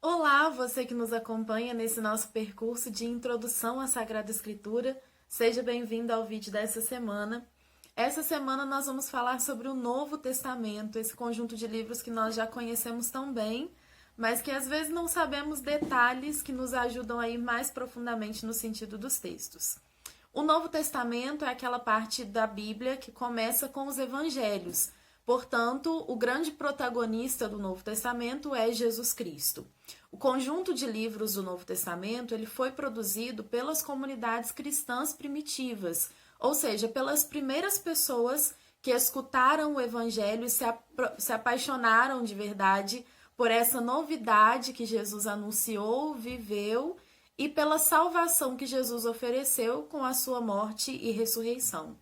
Olá, você que nos acompanha nesse nosso percurso de introdução à Sagrada Escritura. Seja bem-vindo ao vídeo dessa semana. Essa semana nós vamos falar sobre o Novo Testamento, esse conjunto de livros que nós já conhecemos tão bem, mas que às vezes não sabemos detalhes que nos ajudam a ir mais profundamente no sentido dos textos. O Novo Testamento é aquela parte da Bíblia que começa com os evangelhos. Portanto, o grande protagonista do Novo Testamento é Jesus Cristo. O conjunto de livros do Novo Testamento ele foi produzido pelas comunidades cristãs primitivas, ou seja, pelas primeiras pessoas que escutaram o Evangelho e se apaixonaram de verdade por essa novidade que Jesus anunciou, viveu e pela salvação que Jesus ofereceu com a sua morte e ressurreição.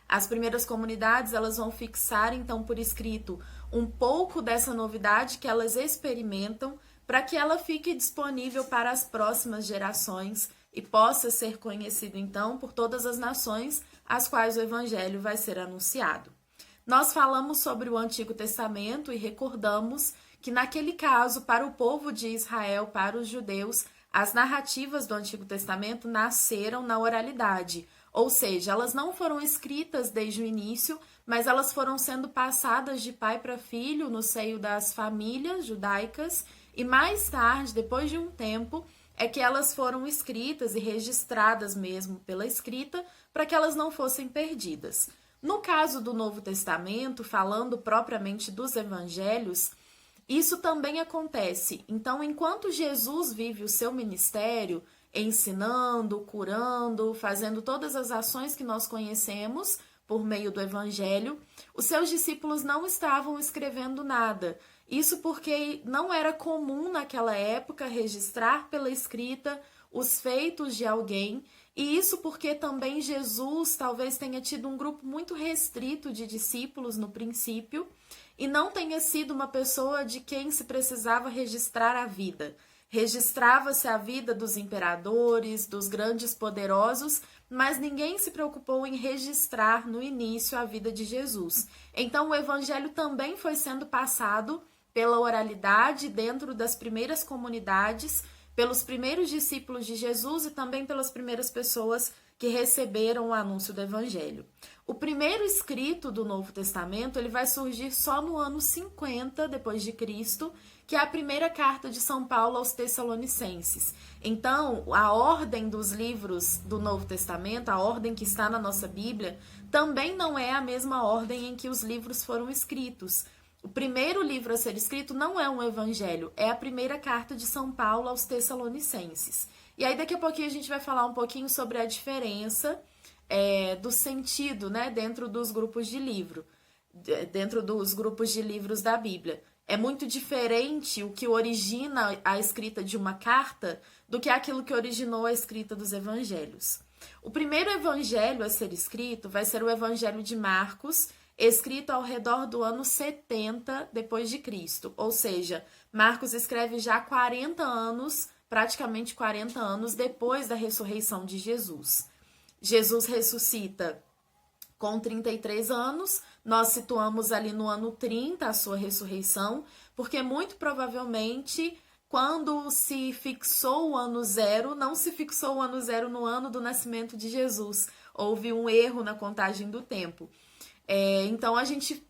As primeiras comunidades elas vão fixar então por escrito um pouco dessa novidade que elas experimentam para que ela fique disponível para as próximas gerações e possa ser conhecido então por todas as nações às quais o evangelho vai ser anunciado. Nós falamos sobre o Antigo Testamento e recordamos que naquele caso, para o povo de Israel, para os judeus, as narrativas do Antigo Testamento nasceram na oralidade, ou seja, elas não foram escritas desde o início, mas elas foram sendo passadas de pai para filho no seio das famílias judaicas e mais tarde, depois de um tempo, é que elas foram escritas e registradas mesmo pela escrita para que elas não fossem perdidas. No caso do Novo Testamento, falando propriamente dos evangelhos, isso também acontece. Então, enquanto Jesus vive o seu ministério, ensinando, curando, fazendo todas as ações que nós conhecemos por meio do Evangelho, os seus discípulos não estavam escrevendo nada. Isso porque não era comum naquela época registrar pela escrita os feitos de alguém, e isso porque também Jesus talvez tenha tido um grupo muito restrito de discípulos no princípio, e não tenha sido uma pessoa de quem se precisava registrar a vida. Registrava-se a vida dos imperadores, dos grandes poderosos, mas ninguém se preocupou em registrar no início a vida de Jesus. Então o evangelho também foi sendo passado pela oralidade dentro das primeiras comunidades, pelos primeiros discípulos de Jesus e também pelas primeiras pessoas que receberam o anúncio do evangelho. O primeiro escrito do Novo Testamento, ele vai surgir só no ano 50 depois de Cristo, que é a primeira carta de São Paulo aos Tessalonicenses. Então, a ordem dos livros do Novo Testamento, a ordem que está na nossa Bíblia, também não é a mesma ordem em que os livros foram escritos. O primeiro livro a ser escrito não é um evangelho, é a primeira carta de São Paulo aos Tessalonicenses. E aí daqui a pouquinho a gente vai falar um pouquinho sobre a diferença do sentido, né, dentro dos grupos de livro, dentro dos grupos de livros da Bíblia. É muito diferente o que origina a escrita de uma carta do que aquilo que originou a escrita dos evangelhos. O primeiro evangelho a ser escrito vai ser o Evangelho de Marcos, escrito ao redor do ano 70 depois de Cristo. Ou seja, Marcos escreve já 40 anos, praticamente 40 anos depois da ressurreição de Jesus. Jesus ressuscita com 33 anos, nós situamos ali no ano 30 a sua ressurreição, porque muito provavelmente quando se fixou o ano zero, não se fixou o ano zero no ano do nascimento de Jesus. Houve um erro na contagem do tempo. Então a gente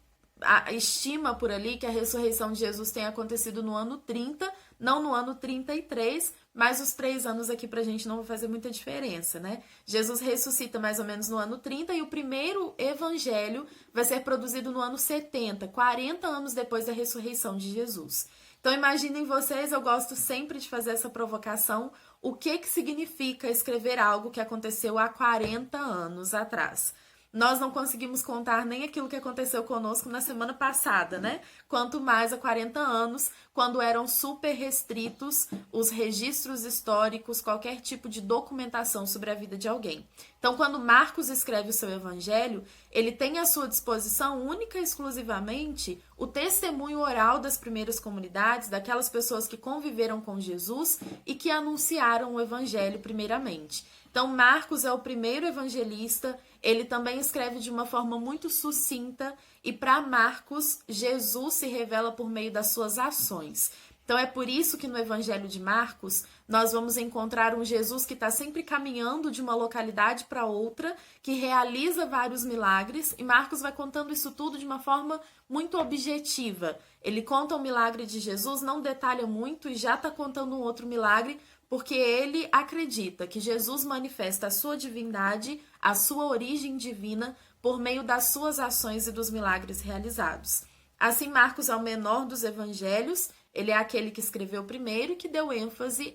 estima por ali que a ressurreição de Jesus tenha acontecido no ano 30, não no ano 33, mas os 3 anos aqui pra gente não vai fazer muita diferença, né? Jesus ressuscita mais ou menos no ano 30 e o primeiro evangelho vai ser produzido no ano 70, 40 anos depois da ressurreição de Jesus. Então imaginem vocês, eu gosto sempre de fazer essa provocação, o que significa escrever algo que aconteceu há 40 anos atrás. Nós não conseguimos contar nem aquilo que aconteceu conosco na semana passada, né? Quanto mais há 40 anos, quando eram super restritos os registros históricos, qualquer tipo de documentação sobre a vida de alguém. Então, quando Marcos escreve o seu evangelho, ele tem à sua disposição única e exclusivamente o testemunho oral das primeiras comunidades, daquelas pessoas que conviveram com Jesus e que anunciaram o evangelho primeiramente. Então, Marcos é o primeiro evangelista, ele também escreve de uma forma muito sucinta e para Marcos, Jesus se revela por meio das suas ações. Então é por isso que no Evangelho de Marcos nós vamos encontrar um Jesus que está sempre caminhando de uma localidade para outra, que realiza vários milagres, e Marcos vai contando isso tudo de uma forma muito objetiva. Ele conta o milagre de Jesus, não detalha muito e já está contando um outro milagre, porque ele acredita que Jesus manifesta a sua divindade, a sua origem divina, por meio das suas ações e dos milagres realizados. Assim, Marcos é o menor dos evangelhos, ele é aquele que escreveu primeiro e que deu ênfase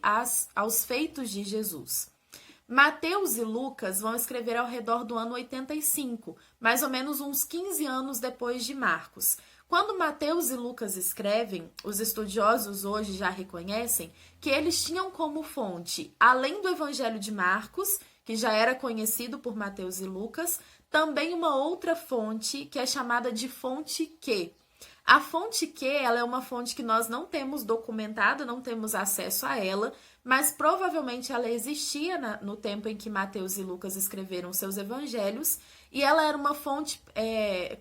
aos feitos de Jesus. Mateus e Lucas vão escrever ao redor do ano 85, mais ou menos uns 15 anos depois de Marcos. Quando Mateus e Lucas escrevem, os estudiosos hoje já reconhecem que eles tinham como fonte, além do Evangelho de Marcos, que já era conhecido por Mateus e Lucas, também uma outra fonte que é chamada de fonte Q. A fonte Q, ela é uma fonte que nós não temos documentada, não temos acesso a ela, mas provavelmente ela existia no tempo em que Mateus e Lucas escreveram seus evangelhos, e ela era uma fonte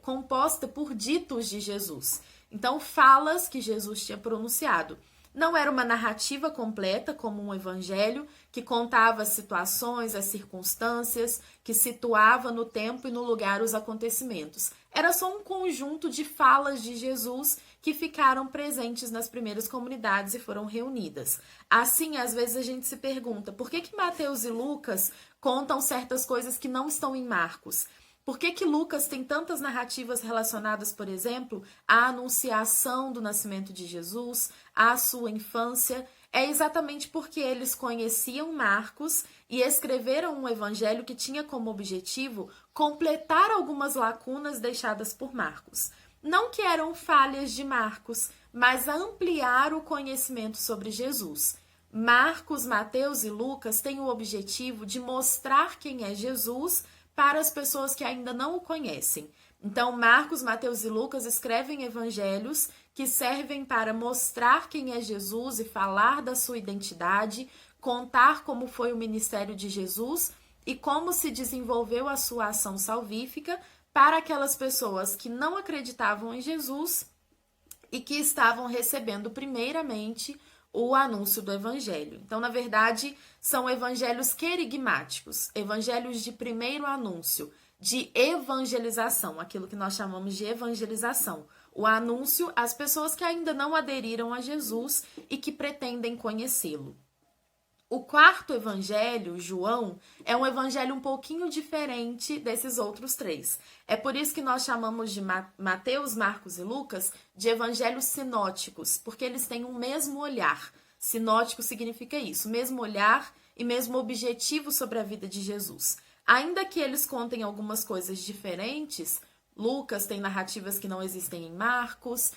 composta por ditos de Jesus. Então, falas que Jesus tinha pronunciado. Não era uma narrativa completa, como um evangelho, que contava as situações, as circunstâncias, que situava no tempo e no lugar os acontecimentos. Era só um conjunto de falas de Jesus que ficaram presentes nas primeiras comunidades e foram reunidas. Assim, às vezes a gente se pergunta, por que Mateus e Lucas contam certas coisas que não estão em Marcos? Por que Lucas tem tantas narrativas relacionadas, por exemplo, à anunciação do nascimento de Jesus, à sua infância? É exatamente porque eles conheciam Marcos e escreveram um evangelho que tinha como objetivo completar algumas lacunas deixadas por Marcos. Não que eram falhas de Marcos, mas ampliar o conhecimento sobre Jesus. Marcos, Mateus e Lucas têm o objetivo de mostrar quem é Jesus para as pessoas que ainda não o conhecem. Então, Marcos, Mateus e Lucas escrevem evangelhos que servem para mostrar quem é Jesus e falar da sua identidade, contar como foi o ministério de Jesus e como se desenvolveu a sua ação salvífica para aquelas pessoas que não acreditavam em Jesus e que estavam recebendo primeiramente o anúncio do evangelho. Então, na verdade, são evangelhos querigmáticos, evangelhos de primeiro anúncio, de evangelização, aquilo que nós chamamos de evangelização. O anúncio às pessoas que ainda não aderiram a Jesus e que pretendem conhecê-lo. O quarto evangelho, João, é um evangelho um pouquinho diferente desses outros três. É por isso que nós chamamos de Mateus, Marcos e Lucas de evangelhos sinóticos, porque eles têm um mesmo olhar. Sinótico significa isso, mesmo olhar e mesmo objetivo sobre a vida de Jesus. Ainda que eles contem algumas coisas diferentes, Lucas tem narrativas que não existem em Marcos,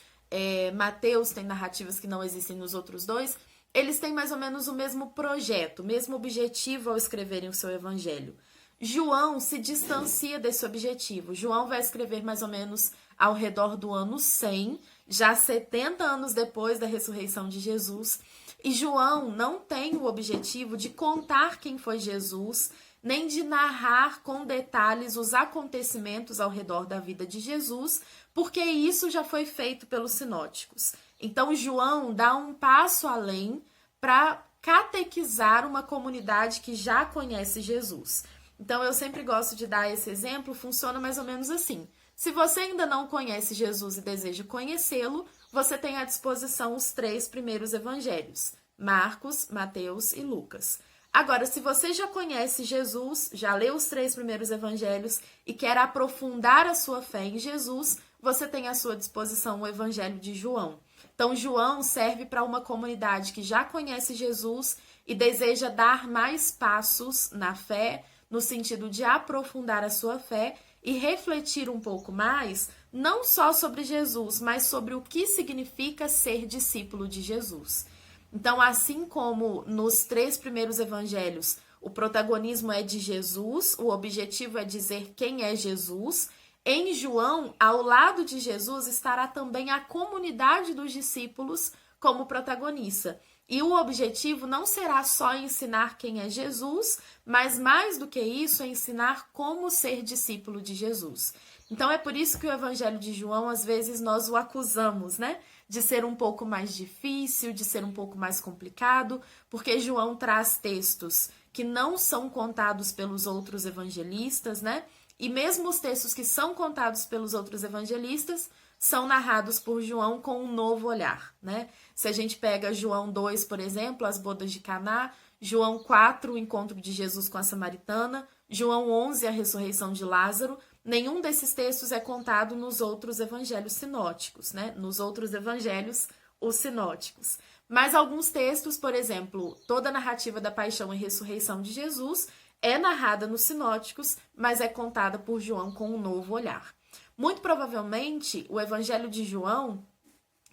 Mateus tem narrativas que não existem nos outros dois, eles têm mais ou menos o mesmo projeto, o mesmo objetivo ao escreverem o seu evangelho. João se distancia desse objetivo. João vai escrever mais ou menos ao redor do ano 100, já 70 anos depois da ressurreição de Jesus. E João não tem o objetivo de contar quem foi Jesus, nem de narrar com detalhes os acontecimentos ao redor da vida de Jesus, porque isso já foi feito pelos sinóticos. Então, João dá um passo além para catequizar uma comunidade que já conhece Jesus. Então, eu sempre gosto de dar esse exemplo, funciona mais ou menos assim. Se você ainda não conhece Jesus e deseja conhecê-lo, você tem à disposição os 3 primeiros evangelhos, Marcos, Mateus e Lucas. Agora, se você já conhece Jesus, já leu os 3 primeiros evangelhos e quer aprofundar a sua fé em Jesus, você tem à sua disposição o evangelho de João. Então, João serve para uma comunidade que já conhece Jesus e deseja dar mais passos na fé, no sentido de aprofundar a sua fé e refletir um pouco mais, não só sobre Jesus, mas sobre o que significa ser discípulo de Jesus. Então, assim como nos 3 primeiros evangelhos, o protagonismo é de Jesus, o objetivo é dizer quem é Jesus, em João, ao lado de Jesus, estará também a comunidade dos discípulos como protagonista. E o objetivo não será só ensinar quem é Jesus, mas mais do que isso, é ensinar como ser discípulo de Jesus. Então é por isso que o Evangelho de João, às vezes, nós o acusamos, né? de ser um pouco mais difícil, de ser um pouco mais complicado, porque João traz textos que não são contados pelos outros evangelistas, né? E mesmo os textos que são contados pelos outros evangelistas são narrados por João com um novo olhar, né? Se a gente pega João 2, por exemplo, as bodas de Caná, João 4, o encontro de Jesus com a samaritana, João 11, a ressurreição de Lázaro, nenhum desses textos é contado nos outros evangelhos sinóticos, né? Nos outros evangelhos, os sinóticos. Mas alguns textos, por exemplo, toda a narrativa da paixão e ressurreição de Jesus é narrada nos sinóticos, mas é contada por João com um novo olhar. Muito provavelmente, o Evangelho de João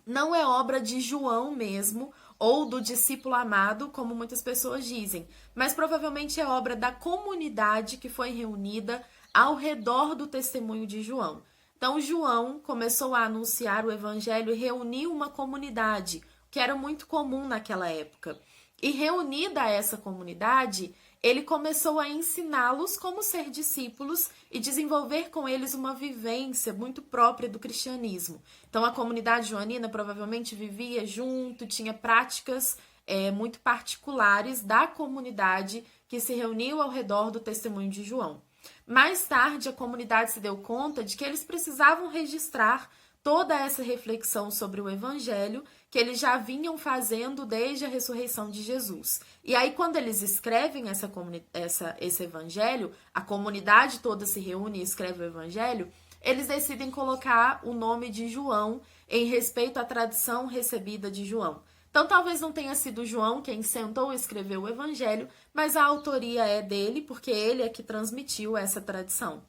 não é obra de João mesmo, ou do discípulo amado, como muitas pessoas dizem, mas provavelmente é obra da comunidade que foi reunida ao redor do testemunho de João. Então, João começou a anunciar o Evangelho e reuniu uma comunidade, que era muito comum naquela época. E reunida a essa comunidade, ele começou a ensiná-los como ser discípulos e desenvolver com eles uma vivência muito própria do cristianismo. Então, a comunidade joanina provavelmente vivia junto, tinha práticas muito particulares da comunidade que se reuniu ao redor do testemunho de João. Mais tarde, a comunidade se deu conta de que eles precisavam registrar toda essa reflexão sobre o Evangelho que eles já vinham fazendo desde a ressurreição de Jesus. E aí, quando eles escrevem esse Evangelho, a comunidade toda se reúne e escreve o Evangelho, eles decidem colocar o nome de João em respeito à tradição recebida de João. Então, talvez não tenha sido João quem sentou e escreveu o Evangelho, mas a autoria é dele, porque ele é que transmitiu essa tradição.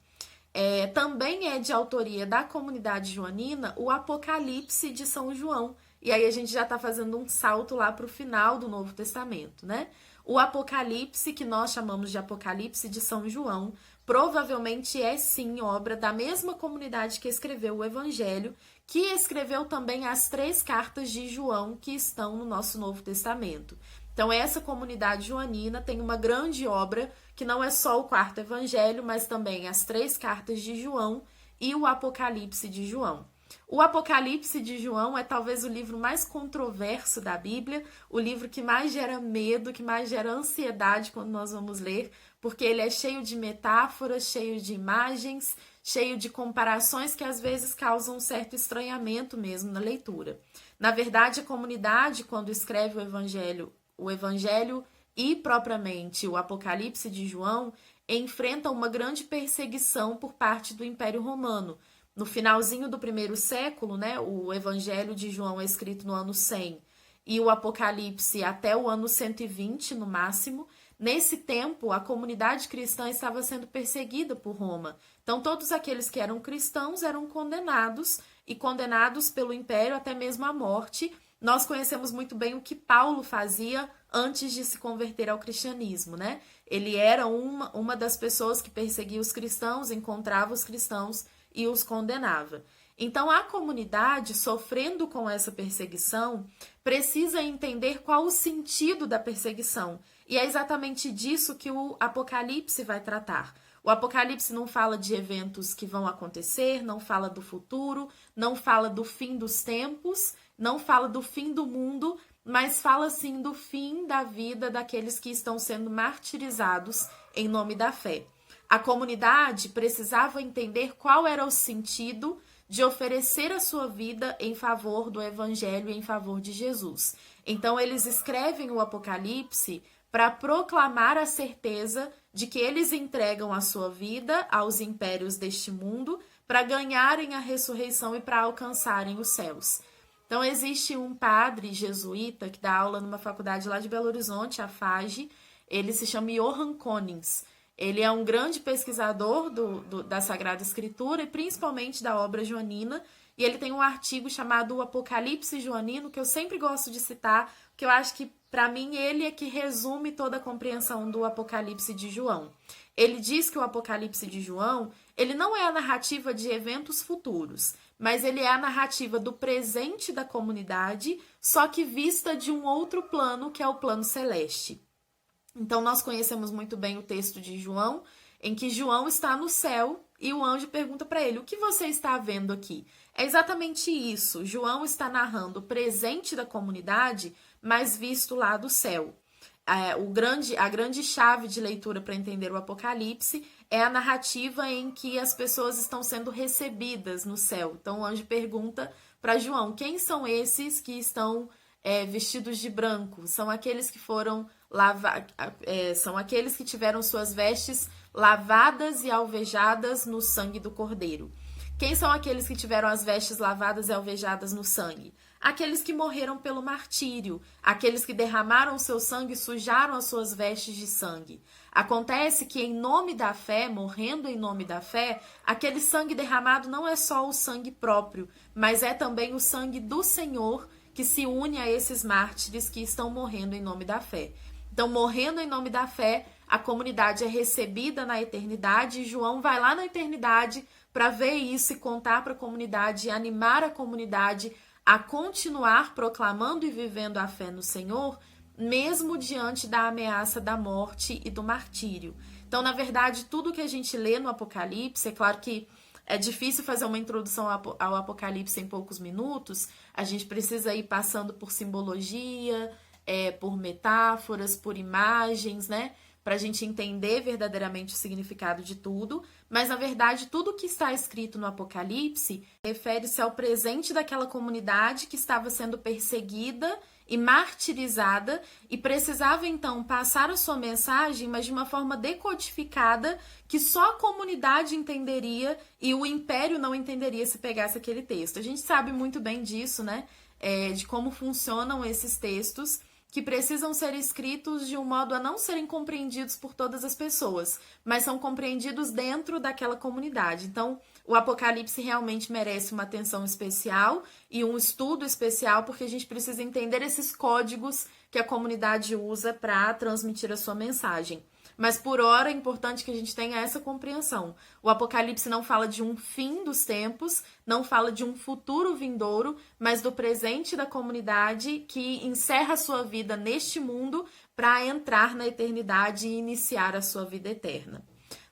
Também é de autoria da comunidade joanina o Apocalipse de São João. E aí a gente já está fazendo um salto lá para o final do Novo Testamento, né? O Apocalipse, que nós chamamos de Apocalipse de São João, provavelmente é sim obra da mesma comunidade que escreveu o Evangelho, que escreveu também as 3 cartas de João que estão no nosso Novo Testamento. Então, essa comunidade joanina tem uma grande obra, que não é só o 4º Evangelho, mas também as 3 cartas de João e o Apocalipse de João. O Apocalipse de João é talvez o livro mais controverso da Bíblia, o livro que mais gera medo, que mais gera ansiedade quando nós vamos ler, porque ele é cheio de metáforas, cheio de imagens, cheio de comparações que às vezes causam um certo estranhamento mesmo na leitura. Na verdade, a comunidade, quando escreve o Evangelho e propriamente o Apocalipse de João, enfrenta uma grande perseguição por parte do Império Romano. No finalzinho do 1º século, né, o Evangelho de João é escrito no ano 100 e o Apocalipse até o ano 120 no máximo. Nesse tempo, a comunidade cristã estava sendo perseguida por Roma. Então, todos aqueles que eram cristãos eram condenados e condenados pelo Império até mesmo à morte. Nós conhecemos muito bem o que Paulo fazia antes de se converter ao cristianismo, né? Ele era uma das pessoas que perseguia os cristãos, encontrava os cristãos e os condenava. Então, a comunidade, sofrendo com essa perseguição, precisa entender qual o sentido da perseguição. E é exatamente disso que o Apocalipse vai tratar. O Apocalipse não fala de eventos que vão acontecer, não fala do futuro, não fala do fim dos tempos, não fala do fim do mundo, mas fala sim do fim da vida daqueles que estão sendo martirizados em nome da fé. A comunidade precisava entender qual era o sentido de oferecer a sua vida em favor do Evangelho e em favor de Jesus. Então, eles escrevem o Apocalipse para proclamar a certeza de que eles entregam a sua vida aos impérios deste mundo para ganharem a ressurreição e para alcançarem os céus. Então, existe um padre jesuíta que dá aula numa faculdade lá de Belo Horizonte, a FAGE, ele se chama Johann Konings. Ele é um grande pesquisador da Sagrada Escritura e principalmente da obra joanina, e ele tem um artigo chamado O Apocalipse Joanino, que eu sempre gosto de citar, porque eu acho que, para mim, ele é que resume toda a compreensão do Apocalipse de João. Ele diz que o Apocalipse de João, ele não é a narrativa de eventos futuros, mas ele é a narrativa do presente da comunidade, só que vista de um outro plano, que é o plano celeste. Então, nós conhecemos muito bem o texto de João, em que João está no céu e o anjo pergunta para ele: o que você está vendo aqui? É exatamente isso. João está narrando o presente da comunidade, mas visto lá do céu. A grande chave de leitura para entender o Apocalipse é a narrativa em que as pessoas estão sendo recebidas no céu. Então o anjo pergunta para João: quem são esses que estão vestidos de branco? São aqueles que foram são aqueles que tiveram suas vestes lavadas e alvejadas no sangue do Cordeiro. Quem são aqueles que tiveram as vestes lavadas e alvejadas no sangue? Aqueles que morreram pelo martírio, aqueles que derramaram seu sangue e sujaram as suas vestes de sangue. Acontece que em nome da fé, morrendo em nome da fé, aquele sangue derramado não é só o sangue próprio, mas é também o sangue do Senhor que se une a esses mártires que estão morrendo em nome da fé. Então, morrendo em nome da fé, a comunidade é recebida na eternidade e João vai lá na eternidade para ver isso e contar para a comunidade e animar a comunidade a continuar proclamando e vivendo a fé no Senhor, mesmo diante da ameaça da morte e do martírio. Então, na verdade, tudo que a gente lê no Apocalipse, é claro que é difícil fazer uma introdução ao Apocalipse em poucos minutos, a gente precisa ir passando por simbologia, por metáforas, por imagens, né? Para a gente entender verdadeiramente o significado de tudo, mas na verdade tudo que está escrito no Apocalipse refere-se ao presente daquela comunidade que estava sendo perseguida e martirizada e precisava então passar a sua mensagem, mas de uma forma decodificada que só a comunidade entenderia e o império não entenderia se pegasse aquele texto. A gente sabe muito bem disso, né? De como funcionam esses textos, que precisam ser escritos de um modo a não serem compreendidos por todas as pessoas, mas são compreendidos dentro daquela comunidade. Então, o Apocalipse realmente merece uma atenção especial e um estudo especial, porque a gente precisa entender esses códigos que a comunidade usa para transmitir a sua mensagem. Mas por hora é importante que a gente tenha essa compreensão. O Apocalipse não fala de um fim dos tempos, não fala de um futuro vindouro, mas do presente da comunidade que encerra a sua vida neste mundo para entrar na eternidade e iniciar a sua vida eterna.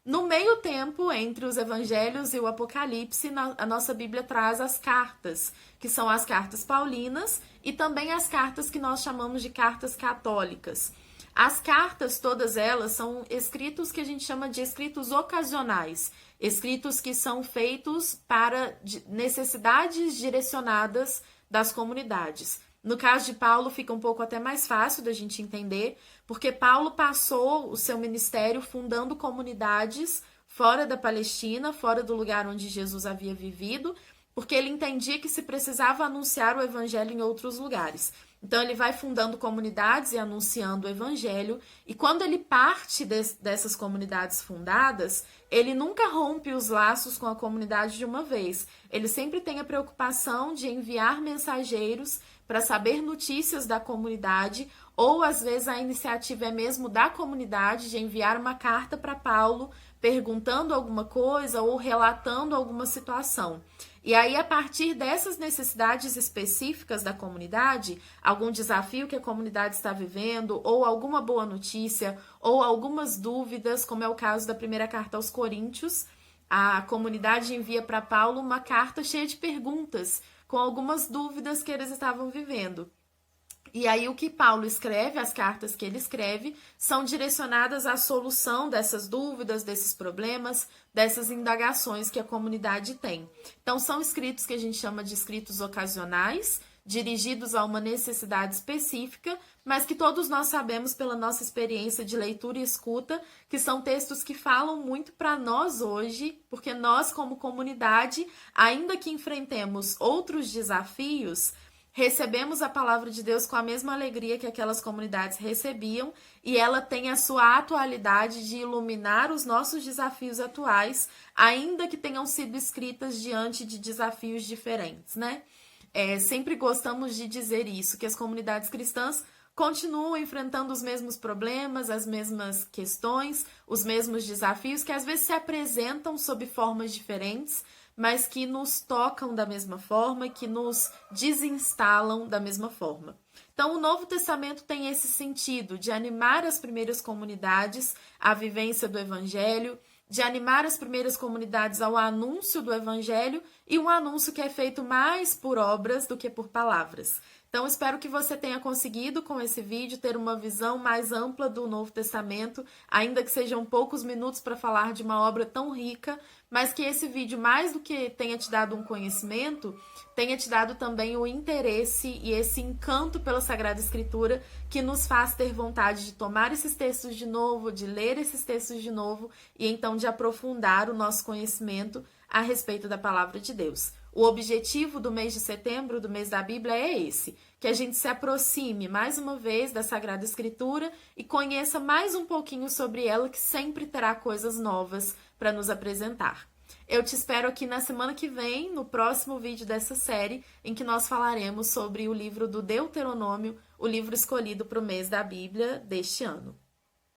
No meio tempo, entre os evangelhos e o Apocalipse, a nossa Bíblia traz as cartas, que são as cartas paulinas e também as cartas que nós chamamos de cartas católicas. As cartas, todas elas, são escritos que a gente chama de escritos ocasionais, escritos que são feitos para necessidades direcionadas das comunidades. No caso de Paulo, fica um pouco até mais fácil da gente entender, porque Paulo passou o seu ministério fundando comunidades fora da Palestina, fora do lugar onde Jesus havia vivido, porque ele entendia que se precisava anunciar o evangelho em outros lugares. Então, ele vai fundando comunidades e anunciando o evangelho, e quando ele parte dessas comunidades fundadas, ele nunca rompe os laços com a comunidade de uma vez. Ele sempre tem a preocupação de enviar mensageiros para saber notícias da comunidade, ou às vezes a iniciativa é mesmo da comunidade de enviar uma carta para Paulo, perguntando alguma coisa ou relatando alguma situação. E aí, a partir dessas necessidades específicas da comunidade, algum desafio que a comunidade está vivendo, ou alguma boa notícia, ou algumas dúvidas, como é o caso da primeira carta aos Coríntios, a comunidade envia para Paulo uma carta cheia de perguntas, com algumas dúvidas que eles estavam vivendo. E aí o que Paulo escreve, as cartas que ele escreve, são direcionadas à solução dessas dúvidas, desses problemas, dessas indagações que a comunidade tem. Então são escritos que a gente chama de escritos ocasionais, dirigidos a uma necessidade específica, mas que todos nós sabemos pela nossa experiência de leitura e escuta, que são textos que falam muito para nós hoje, porque nós como comunidade, ainda que enfrentemos outros desafios, recebemos a palavra de Deus com a mesma alegria que aquelas comunidades recebiam, e ela tem a sua atualidade de iluminar os nossos desafios atuais, ainda que tenham sido escritas diante de desafios diferentes, né? Sempre gostamos de dizer isso, que as comunidades cristãs continuam enfrentando os mesmos problemas, as mesmas questões, os mesmos desafios, que às vezes se apresentam sob formas diferentes, mas que nos tocam da mesma forma e que nos desinstalam da mesma forma. Então, o Novo Testamento tem esse sentido de animar as primeiras comunidades à vivência do Evangelho, de animar as primeiras comunidades ao anúncio do Evangelho e um anúncio que é feito mais por obras do que por palavras. Então, espero que você tenha conseguido, com esse vídeo, ter uma visão mais ampla do Novo Testamento, ainda que sejam poucos minutos para falar de uma obra tão rica, mas que esse vídeo, mais do que tenha te dado um conhecimento, tenha te dado também o interesse e esse encanto pela Sagrada Escritura que nos faz ter vontade de tomar esses textos de novo, de ler esses textos de novo e então de aprofundar o nosso conhecimento a respeito da Palavra de Deus. O objetivo do mês de setembro, do mês da Bíblia, é esse, que a gente se aproxime mais uma vez da Sagrada Escritura e conheça mais um pouquinho sobre ela, que sempre terá coisas novas para nos apresentar. Eu te espero aqui na semana que vem, no próximo vídeo dessa série, em que nós falaremos sobre o livro do Deuteronômio, o livro escolhido para o mês da Bíblia deste ano.